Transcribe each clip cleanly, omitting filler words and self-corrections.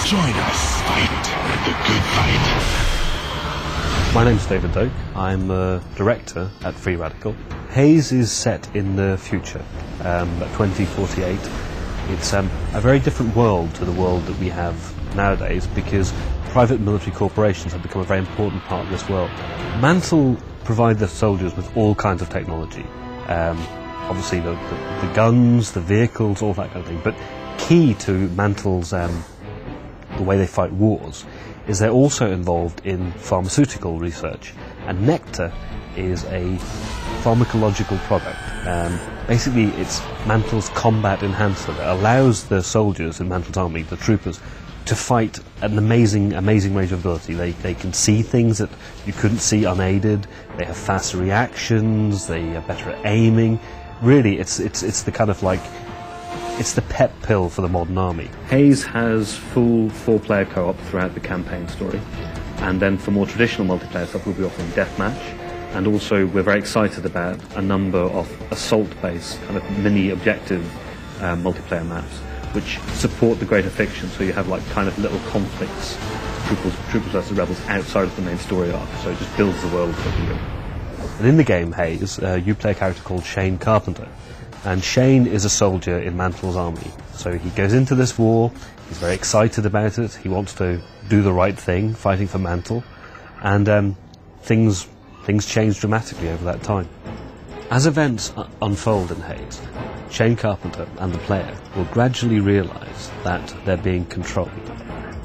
Join us, fight the good fight. My name's David Doak. I'm a director at Free Radical. Haze is set in the future, at 2048. It's a very different world to the world that we have nowadays because private military corporations have become a very important part of this world. Mantle provide the soldiers with all kinds of technology. Obviously the guns, the vehicles, all that kind of thing. But key to Mantle's the way they fight wars is they're also involved in pharmaceutical research, and Nectar is a pharmacological product. Basically it's Mantle's combat enhancer that allows the soldiers in Mantle's army, the troopers, to fight at an amazing range of ability. They can see things that you couldn't see unaided, they have faster reactions, they are better at aiming. Really it's the kind of like, it's the pep pill for the modern army. Haze has full 4-player co-op throughout the campaign story, and then for more traditional multiplayer stuff we'll be offering deathmatch, and also we're very excited about a number of assault-based kind of mini-objective multiplayer maps which support the greater fiction, so you have like kind of little conflicts, troopers versus rebels outside of the main story arc, so it just builds the world for you. And in the game Haze, you play a character called Shane Carpenter. And Shane is a soldier in Mantle's army. So he goes into this war, he's very excited about it, he wants to do the right thing, fighting for Mantle, and things change dramatically over that time. As events unfold in Haze, Shane Carpenter and the player will gradually realise that they're being controlled.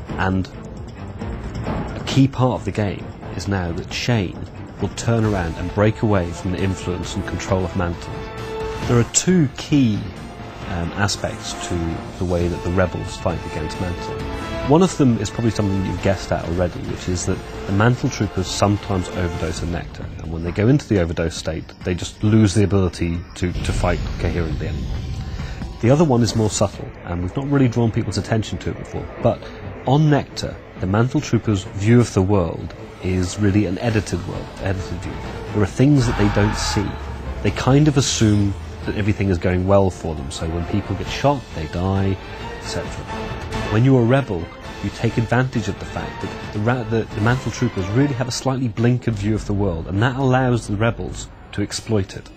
And a key part of the game is now that Shane will turn around and break away from the influence and control of Mantle. There are two key aspects to the way that the rebels fight against Mantle. One of them is probably something you've guessed at already, which is that the Mantle troopers sometimes overdose in Nectar, and when they go into the overdose state, they just lose the ability to fight coherently anymore. The other one is more subtle, and we've not really drawn people's attention to it before, but on Nectar, the Mantle troopers' view of the world is really an edited world, edited view. There are things that they don't see. They kind of assume that everything is going well for them, so when people get shot, they die, etc. When you're a rebel, you take advantage of the fact that the Mantle troopers really have a slightly blinkered view of the world, and that allows the rebels to exploit it.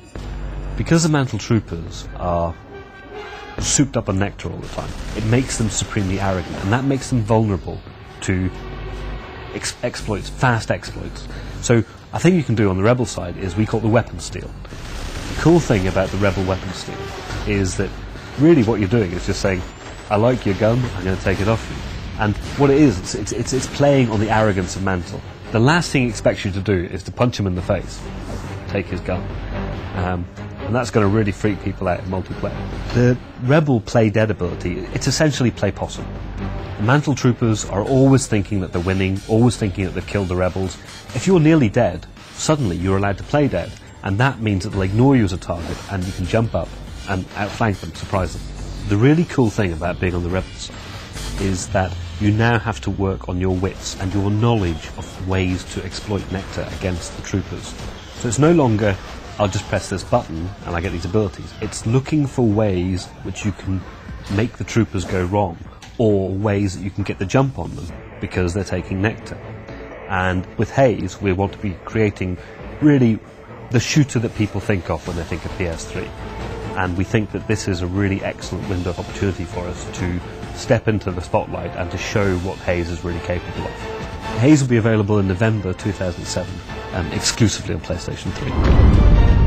Because the Mantle troopers are souped up on Nectar all the time, it makes them supremely arrogant, and that makes them vulnerable to exploits, fast exploits. So a thing you can do on the rebel side is we call it the weapon steal. The cool thing about the rebel weapon steal is that really what you're doing is just saying, I like your gun, I'm going to take it off you. And what it is, it's playing on the arrogance of Mantle. The last thing he expects you to do is to punch him in the face, take his gun. And that's going to really freak people out in multiplayer. The rebel play dead ability, it's essentially play possum. The Mantle troopers are always thinking that they're winning, always thinking that they've killed the rebels. If you're nearly dead, suddenly you're allowed to play dead. And that means that they'll ignore you as a target, and you can jump up and outflank them, surprise them. The really cool thing about being on the rebel side is that you now have to work on your wits and your knowledge of ways to exploit Nectar against the troopers. So it's no longer, I'll just press this button and I get these abilities. It's looking for ways which you can make the troopers go wrong, or ways that you can get the jump on them because they're taking Nectar. And with Haze, we want to be creating really the shooter that people think of when they think of PS3. And we think that this is a really excellent window of opportunity for us to step into the spotlight and to show what Haze is really capable of. Haze will be available in November 2007, exclusively on PlayStation 3.